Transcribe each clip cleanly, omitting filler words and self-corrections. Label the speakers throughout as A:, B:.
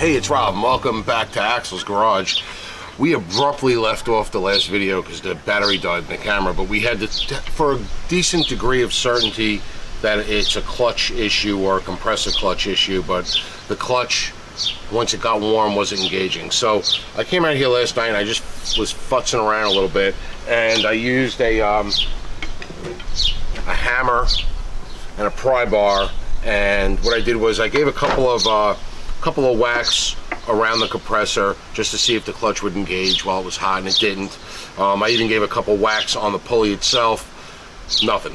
A: Hey, it's Rob, and welcome back to Axel's Garage. We abruptly left off the last video because the battery died in the camera, but we had to, for a decent degree of certainty that it's a clutch issue or a compressor clutch issue, but the clutch, once it got warm, wasn't engaging. So I came out here last night and I just was futzing around a little bit, and I used a hammer and a pry bar, and what I did was I gave a couple of whacks around the compressor just to see if the clutch would engage while it was hot, and it didn't. I even gave a couple whacks on the pulley itself. Nothing.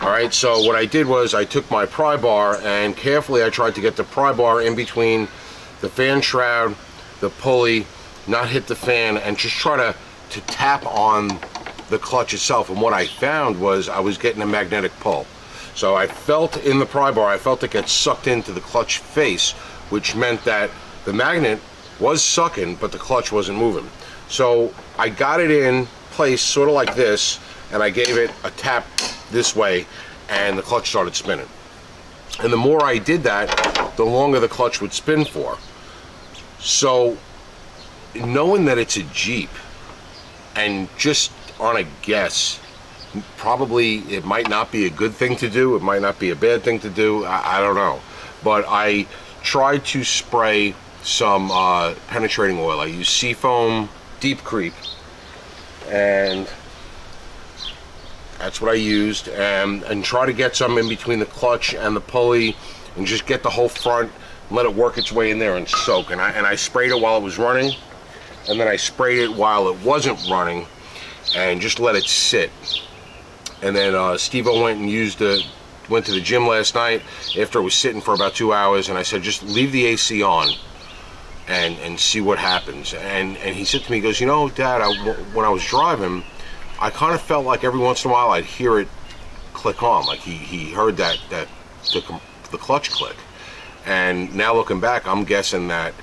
A: Alright, so what I did was I took my pry bar and carefully I tried to get the pry bar in between the fan shroud, the pulley, not hit the fan, and just try to tap on the clutch itself. And what I found was I was getting a magnetic pull. So I felt in the pry bar, I felt it get sucked into the clutch face, which meant that the magnet was sucking, but the clutch wasn't moving. So I got it in place sort of like this, and I gave it a tap this way, and the clutch started spinning. And the more I did that, the longer the clutch would spin for. So knowing that it's a Jeep, and just on a guess, probably it might not be a good thing to do, it might not be a bad thing to do, I don't know. But I tried to spray some penetrating oil. I used Seafoam Deep Creep, and that's what I used, and try to get some in between the clutch and the pulley, and just get the whole front, let it work its way in there and soak. And I sprayed it while it was running, and then I sprayed it while it wasn't running, and just let it sit. And then Steve-O went to the gym last night after it was sitting for about 2 hours, and I said, just leave the AC on and see what happens. And he said to me, he goes, you know, Dad, when I was driving, I kind of felt like every once in a while I'd hear it click on, like he heard the clutch click. And now looking back, I'm guessing that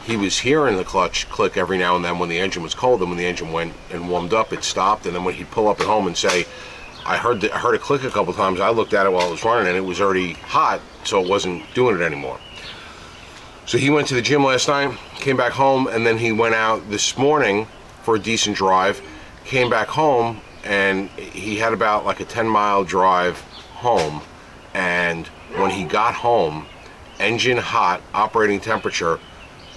A: he was hearing the clutch click every now and then when the engine was cold, and when the engine went and warmed up, it stopped. And then when he'd pull up at home and say, I heard it click a couple times, I looked at it while it was running and it was already hot, so it wasn't doing it anymore. So he went to the gym last night, came back home, and then he went out this morning for a decent drive, came back home, and he had about like a 10-mile drive home. And when he got home, engine hot, operating temperature,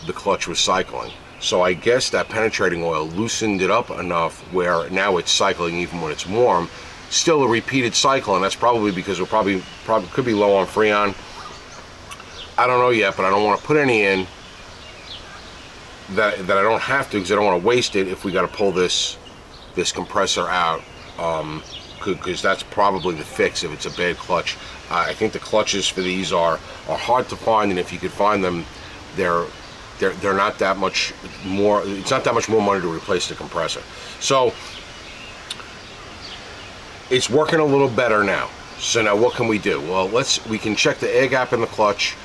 A: the clutch was cycling. So I guess that penetrating oil loosened it up enough where now it's cycling even when it's warm. Still a repeated cycle, and that's probably because we're probably could be low on Freon. I don't know yet, but I don't want to put any in that I don't have to, because I don't want to waste it if we got to pull this compressor out, because that's probably the fix if it's a bad clutch. I think the clutches for these are hard to find, and if you could find them, they're not that much more. It's not that much more money to replace the compressor. So it's working a little better now. So now what can we do? Well, we can check the air gap in the clutch.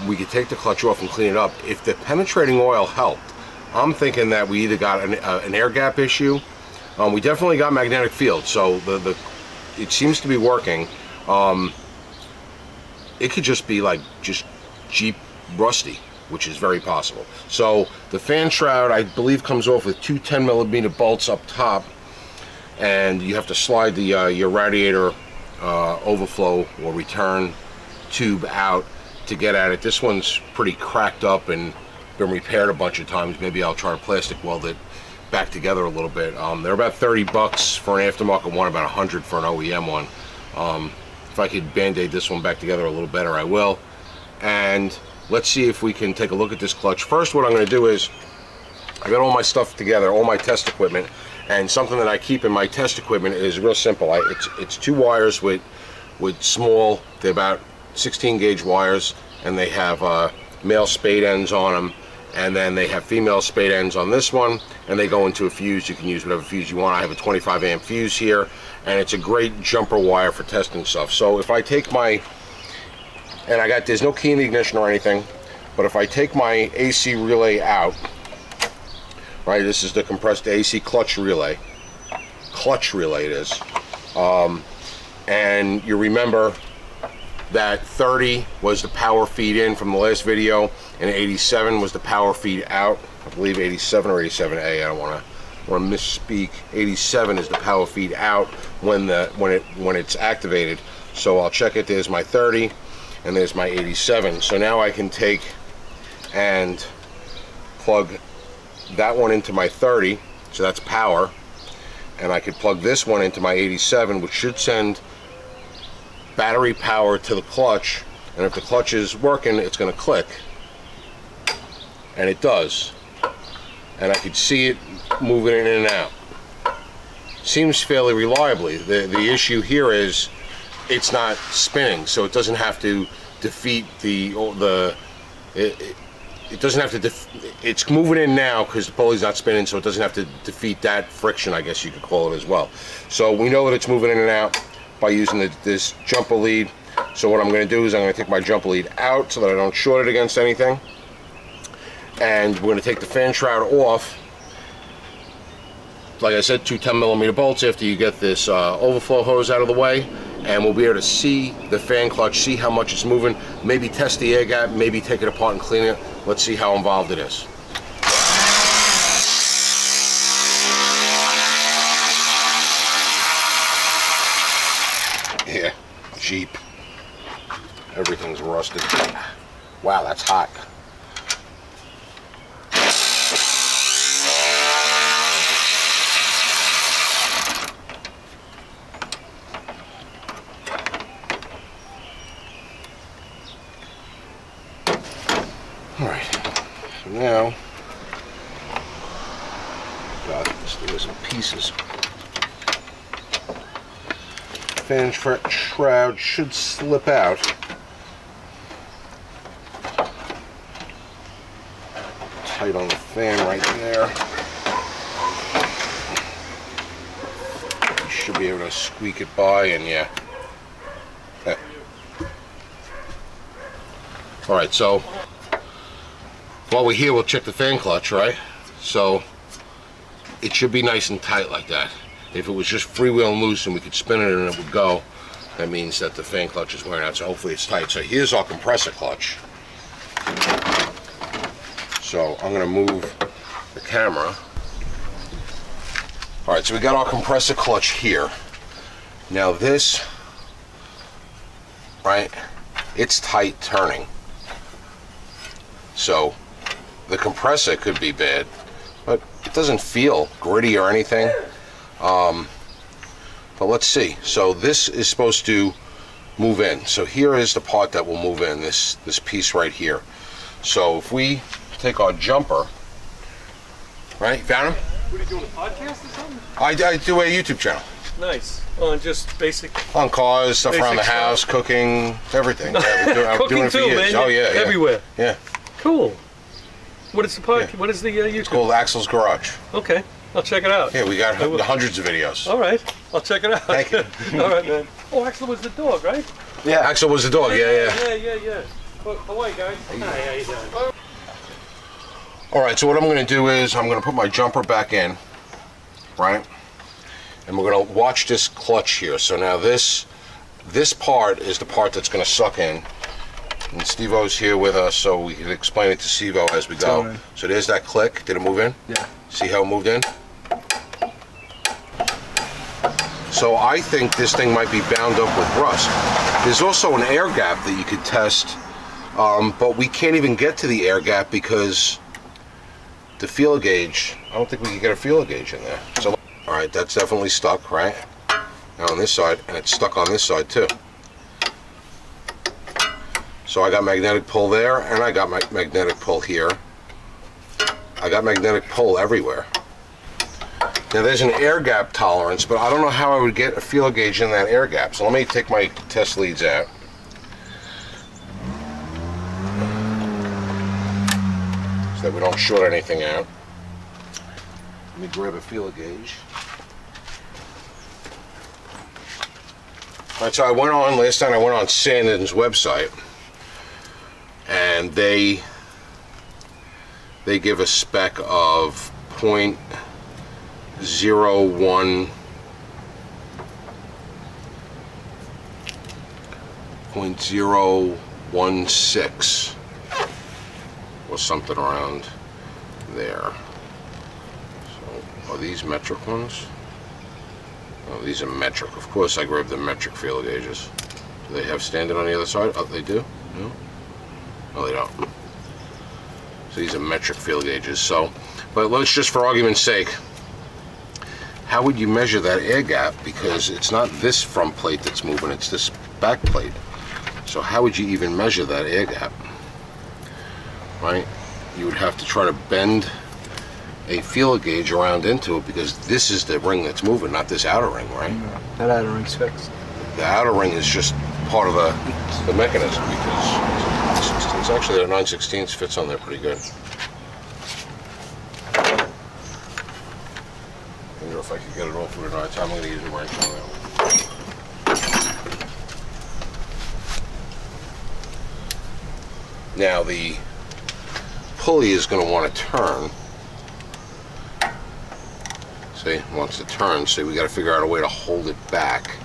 A: We could take the clutch off and clean it up. If the penetrating oil helped, I'm thinking that we either got an air gap issue. We definitely got magnetic field, so it seems to be working. It could just be like Jeep rusty, which is very possible. So the fan shroud, I believe, comes off with two 10mm bolts up top, and you have to slide the your radiator overflow or return tube out to get at it. This one's pretty cracked up and been repaired a bunch of times. Maybe I'll try to plastic weld it back together a little bit. They're about 30 bucks for an aftermarket one, about 100 for an OEM one. If I could band-aid this one back together a little better, I will. And let's see if we can take a look at this clutch. First, what I'm going to do is, I got all my stuff together, all my test equipment, and something that I keep in my test equipment is real simple. It's two wires with small, they're about 16 gauge wires, and they have male spade ends on them, and then they have female spade ends on this one, and they go into a fuse. You can use whatever fuse you want. I have a 25 amp fuse here, and it's a great jumper wire for testing stuff. So if I take my, and there's no key in the ignition or anything, but if I take my AC relay out, right, this is the compressed AC clutch relay it is, and you remember that 30 was the power feed in from the last video, and 87 was the power feed out. I believe 87 or 87A. I don't want to misspeak. 87 is the power feed out when it's activated. So I'll check it. There's my 30, and there's my 87. So now I can take and plug that one into my 30. So that's power, and I could plug this one into my 87, which should send battery power to the clutch, and if the clutch is working, it's going to click, and it does, and I could see it moving in and out. Seems fairly reliably. The issue here is it's not spinning, so it doesn't have to defeat it doesn't have to it's moving in now because the pulley's not spinning, so it doesn't have to defeat that friction, I guess you could call it as well. So we know that it's moving in and out by using this jumper lead. So what I'm going to do is I'm going to take my jumper lead out so that I don't short it against anything, and we're going to take the fan shroud off. Like I said, 2 10mm bolts after you get this overflow hose out of the way, and we'll be able to see the fan clutch, see how much it's moving, maybe test the air gap, maybe take it apart and clean it. Let's see how involved it is. Yeah, Jeep. Everything's rusted. Wow, that's hot. Alright, so now, God, this thing is in pieces. Fan shroud should slip out. Tight on the fan right there. You should be able to squeak it by, and yeah. Alright, so while we're here, we'll check the fan clutch, right? So it should be nice and tight like that. If it was just freewheeling loose and we could spin it and it would go, that means that the fan clutch is wearing out, so hopefully it's tight. So here's our compressor clutch. So I'm going to move the camera. Alright, so we got our compressor clutch here. Now this, right, it's tight turning. So the compressor could be bad, but it doesn't feel gritty or anything. But let's see. So this is supposed to move in. So here is the part that will move in, this piece right here. So if we take our jumper, right, found him?
B: What are you doing, a podcast or something?
A: I do a YouTube channel.
B: Nice. On just basic...
A: On cars, stuff around the house,
B: stuff.
A: Cooking, everything. Yeah,
B: Cooking
A: doing it for
B: too,
A: years.
B: man.
A: Oh yeah, yeah.
B: Everywhere.
A: Yeah.
B: Cool. What is the podcast?
A: Yeah.
B: What is the YouTube?
A: It's called Axel's Garage.
B: Okay. I'll check it out.
A: Yeah, we got hundreds of videos.
B: All right. I'll check it out.
A: Thank you.
B: All right, man. Oh, Axel was the dog, right?
A: Yeah, Axel was the dog.
B: Yeah. Well, Hawaii, guys. Hi, how you doing?
A: All right, so what I'm going to do is I'm going to put my jumper back in, right? And we're going to watch this clutch here. So now this part is the part that's going to suck in. And Steve-O's here with us, so we can explain it to Steve-O as we go.
C: Right.
A: So there's that click. Did it move in?
C: Yeah.
A: See how it moved in? So I think this thing might be bound up with rust. There's also an air gap that you could test, but we can't even get to the air gap because the feeler gauge, I don't think we can get a feeler gauge in there. So, all right, that's definitely stuck, right? Now on this side, and it's stuck on this side too. So I got magnetic pull there, and I got my magnetic pull here. I got magnetic pull everywhere. Now there's an air gap tolerance, but I don't know how I would get a feeler gauge in that air gap. So let me take my test leads out. So that we don't short anything out. Let me grab a feeler gauge. Alright, so I went on, last time I went on Sandon's website, and they give a spec of 0.01 0.016 or something around there. So, are these metric ones? Oh, these are metric. Of course I grabbed the metric feeler gauges. Do they have standard on the other side? Oh, they do? No? No, they don't. So these are metric feeler gauges. So, but let's just, for argument's sake, how would you measure that air gap? Because it's not this front plate that's moving, it's this back plate. So how would you even measure that air gap? Right? You would have to try to bend a feeler gauge around into it, because this is the ring that's moving, not this outer ring, right?
C: That outer ring's fixed.
A: The outer ring is just part of the mechanism, because it's actually a 9/16 fits on there pretty good. I wonder if I could get it off with the right time. I'm going to use a wrench on that one. Now the pulley is going to want to turn. See, it wants to turn, so we got to figure out a way to hold it back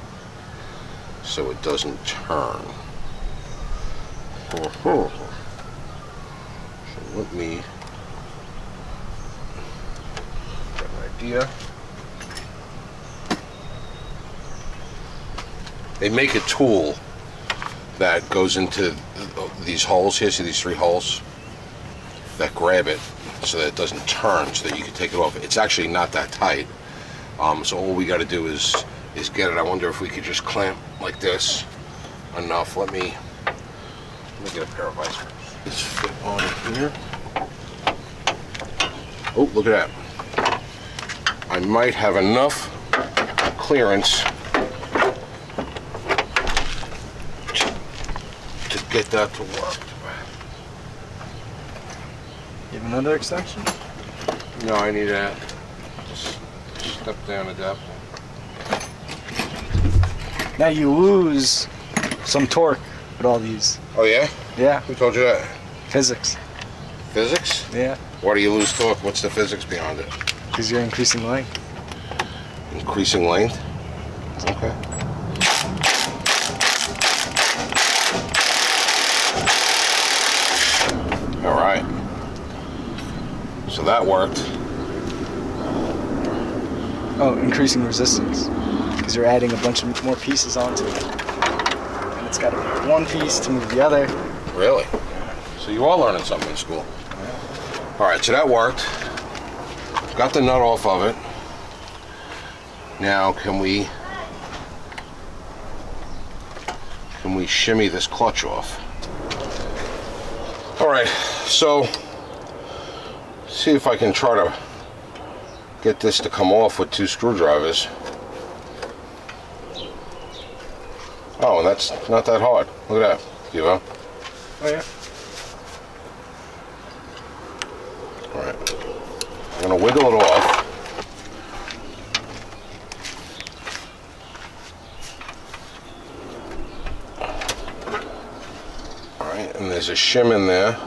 A: so it doesn't turn. So let me get an idea. They make a tool that goes into these holes here. See these 3 holes that grab it so that it doesn't turn, so that you can take it off. It's actually not that tight. So all we got to do is get it. I wonder if we could just clamp like this enough. Let me get a pair of vice grips. This fit on here. Oh, look at that. I might have enough clearance to get that to work.
C: You have another extension?
A: No, I need that. Just step down a depth.
C: Now you lose some torque with all these.
A: Oh yeah?
C: Yeah.
A: Who told you that?
C: Physics.
A: Physics?
C: Yeah.
A: Why do you lose torque? What's the physics behind it?
C: Because you're increasing length.
A: Increasing length? Okay. All right. So that worked.
C: Oh, increasing resistance. Because you're adding a bunch of more pieces onto it. And it's got to move one piece to move the other.
A: Really? So you are learning something in school. All right, so that worked. Got the nut off of it. Now, can we shimmy this clutch off? All right, so see if I can try to get this to come off with 2 screwdrivers. Oh, and that's not that hard. Look at that, Givo.
C: Oh yeah.
A: All right, I'm gonna wiggle it off. All right, and there's a shim in there.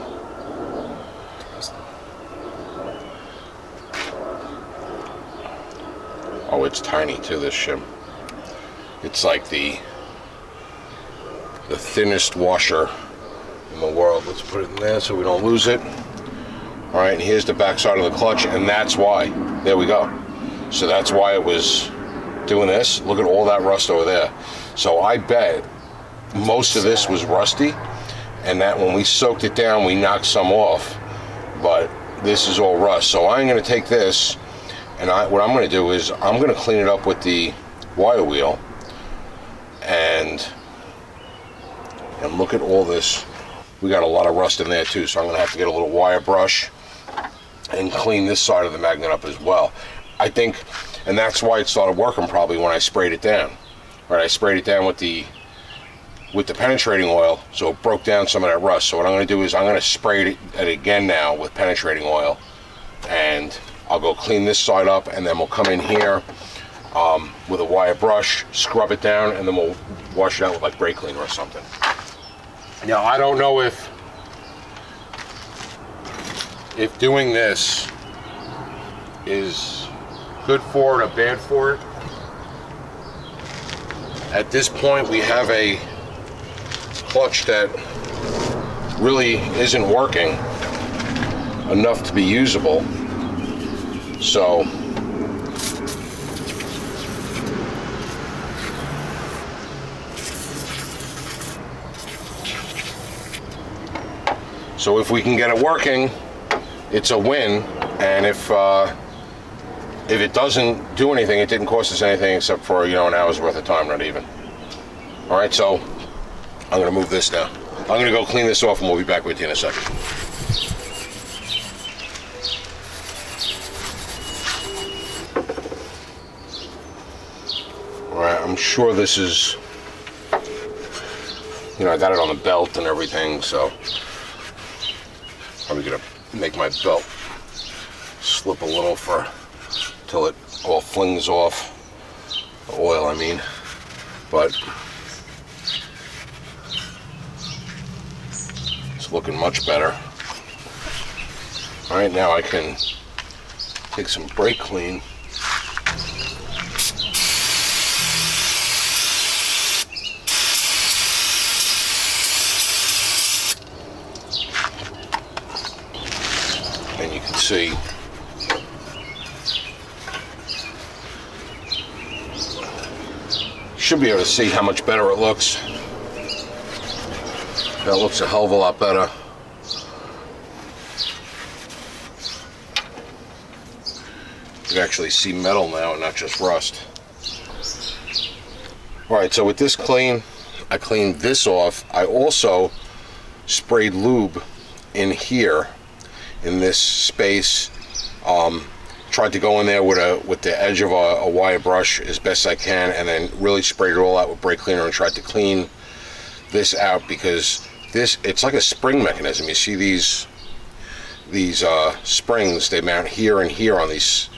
A: Oh, it's tiny too, this shim. It's like the thinnest washer in the world. Let's put it in there so we don't lose it. All right, and here's the back side of the clutch, and that's why. There we go. So that's why it was doing this. Look at all that rust over there. So I bet most of this was rusty, and that when we soaked it down, we knocked some off. But this is all rust. So I'm going to take this, and what I'm going to do is I'm going to clean it up with the wire wheel, and look at all this. We got a lot of rust in there too, so I'm going to have to get a little wire brush and clean this side of the magnet up as well. I think, and that's why it started working probably when I sprayed it down. All right, I sprayed it down with the penetrating oil, so it broke down some of that rust. So what I'm going to do is I'm going to spray it again now with penetrating oil, and I'll go clean this side up, and then we'll come in here with a wire brush, scrub it down, and then we'll wash it out with like brake cleaner or something. Now I don't know if doing this is good for it or bad for it. At this point we have a clutch that really isn't working enough to be usable. So if we can get it working, it's a win. And if it doesn't do anything, it didn't cost us anything except for, you know, an hour's worth of time, not even. All right, so I'm gonna move this now. I'm gonna go clean this off and we'll be back with you in a second. All right, I'm sure this is, you know, I got it on the belt and everything, so probably gonna make my belt slip a little till it all flings off. The oil, I mean. But it's looking much better. All right, now I can take some brake clean. And you can see should be able to see how much better it looks. That looks a hell of a lot better. You can actually see metal now and not just rust. Alright, so with this clean, I cleaned this off. I also sprayed lube in here, in this space. Tried to go in there with the edge of a wire brush as best I can, and then really sprayed it all out with brake cleaner and tried to clean this out, because it's like a spring mechanism. You see these springs, they mount here and here on these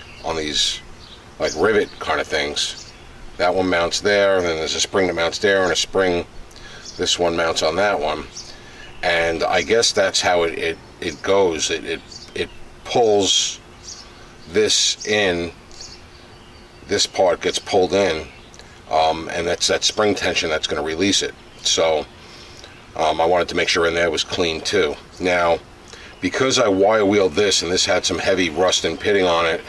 A: like rivet kind of things. That one mounts there, and then there's a spring that mounts there, and a spring, this one mounts on that one. And I guess that's how it goes. It pulls this in, this part gets pulled in, and that's that spring tension that's going to release it. So I wanted to make sure in there was clean too. Now, because I wire wheeled this, and this had some heavy rust and pitting on it,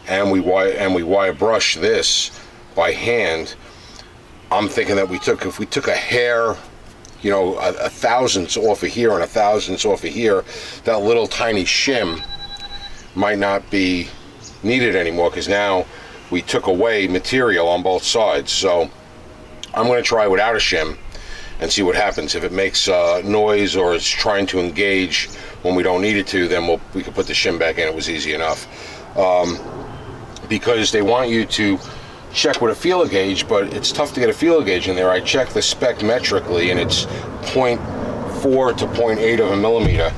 A: and we wire brush this by hand, I'm thinking that if we took a hair, you know, a thousandths off of here and a thousandths off of here, that little tiny shim might not be needed anymore, because now we took away material on both sides. So I'm going to try without a shim and see what happens. If it makes noise or is trying to engage when we don't need it to, then we can put the shim back in. It was easy enough. Because they want you to check with a feeler gauge, but it's tough to get a feeler gauge in there. I checked the spec metrically, and it's 0.4 to 0.8 of a millimeter.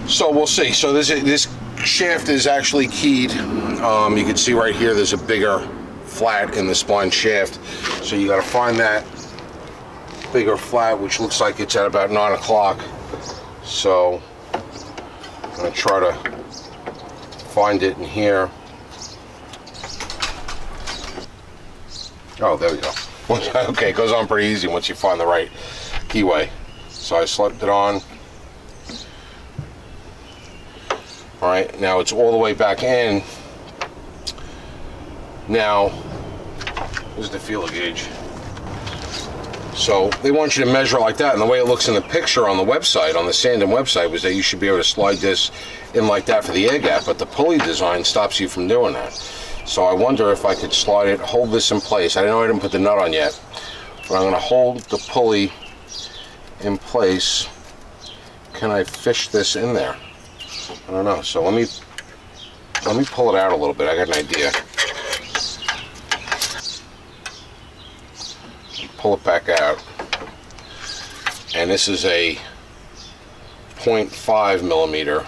A: So we'll see. So this shaft is actually keyed. You can see right here there's a bigger flat in the spline shaft, so you got to find that bigger flat, which looks like it's at about 9 o'clock. So I'm going to try to find it in here. Oh, there we go. Okay, it goes on pretty easy once you find the right keyway. So I slipped it on. Alright, now it's all the way back in. Now, here's the feeler gauge. So they want you to measure like that, and the way it looks in the picture on the website, on the Sandem website, was that you should be able to slide this in like that for the air gap, but the pulley design stops you from doing that. So I wonder if I could slide it, hold this in place. I know I didn't put the nut on yet, but I'm going to hold the pulley in place. Can I fish this in there? I don't know. So let me pull it out a little bit. I got an idea. Pull it back out. And this is a 0.5 millimeter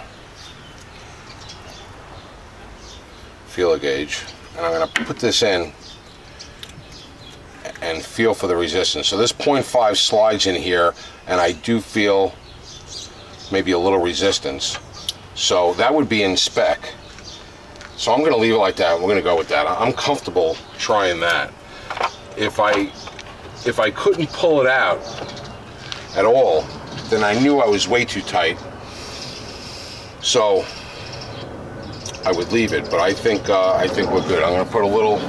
A: feeler gauge. And I'm going to put this in and feel for the resistance. So this 0.5 slides in here, and I do feel maybe a little resistance. So that would be in spec. So I'm going to leave it like that. We're going to go with that. I'm comfortable trying that. If I couldn't pull it out, at all, then I knew I was way too tight. So I would leave it, but I think we're good. I'm going to put a little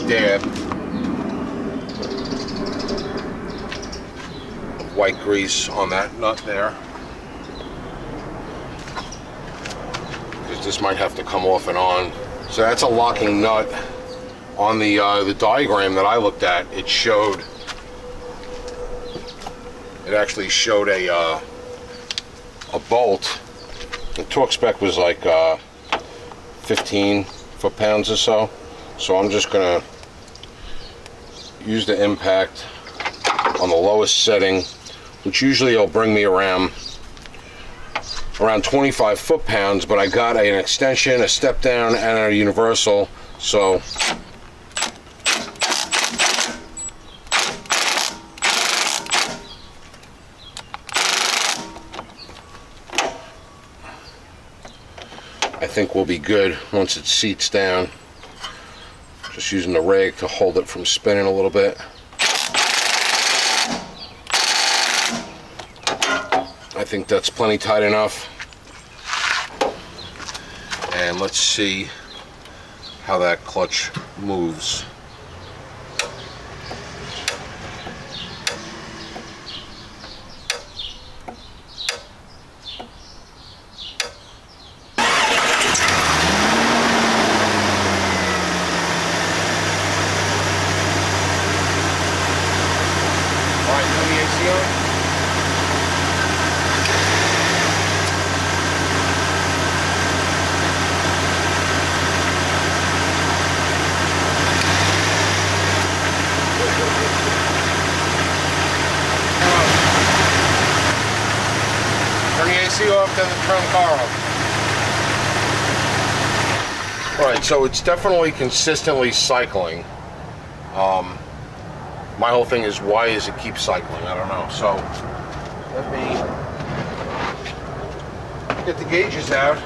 A: dab of white grease on that nut there, because this might have to come off and on. So that's a locking nut. On the diagram that I looked at, it actually showed a bolt. The torque spec was like 15 foot-pounds or so. So I'm just gonna use the impact on the lowest setting, which usually will bring me around 25 foot-pounds, but I got an extension, a step down, and a universal, so I think we'll be good once it seats down. Just using the rag to hold it from spinning a little bit. I think that's plenty tight enough. And let's see how that clutch moves. Turn the AC off, then turn the car off. Alright, so it's definitely consistently cycling. My whole thing is, why does it keep cycling? I don't know. So let me get the gauges out.